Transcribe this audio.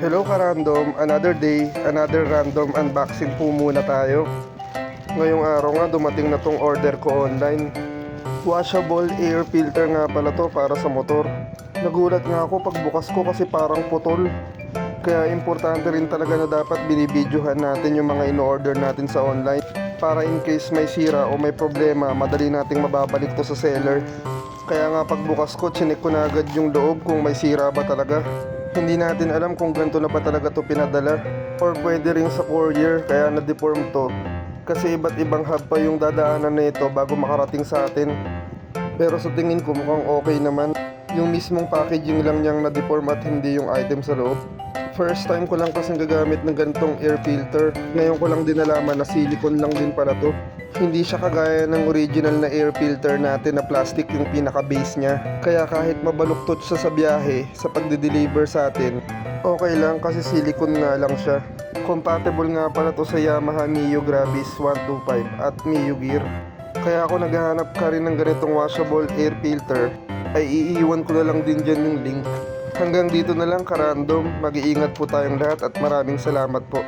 Hello ka-random, another day, another random unboxing po muna tayo. Ngayong araw nga dumating na tong order ko online. Washable air filter nga pala to para sa motor. Nagulat nga ako pagbukas ko kasi parang putol. Kaya importante rin talaga na dapat binibidyohan natin yung mga ino-order natin sa online, para in case may sira o may problema, madali nating mababalik to sa seller. Kaya nga pagbukas ko, chinek ko na agad yung loob kung may sira ba talaga. Hindi natin alam kung ganito na ba talaga to pinadala, or pwede ring sa courier kaya na-deform to. Kasi iba't ibang hub pa yung dadaanan na ito bago makarating sa atin. Pero sa tingin ko mukhang okay naman. Yung mismong packaging lang niyang na-deform at hindi yung item sa loob. First time ko lang kasing gagamit ng ganitong air filter. Ngayon ko lang din nalaman na silicone lang din pala to. Hindi siya kagaya ng original na air filter natin na plastic yung pinaka-base niya. Kaya kahit mabaluktot siya sa biyahe, sa pagde-deliver sa atin, okay lang kasi silicone nga lang siya. Compatible nga pala to sa Yamaha Mio Gravis 125 at Mio Gear. Kaya ako naghahanap ka rin ng ganitong washable air filter, ay iiwan ko na lang din dyan yung link. Hanggang dito na lang ka-random, mag-iingat po tayong lahat at maraming salamat po.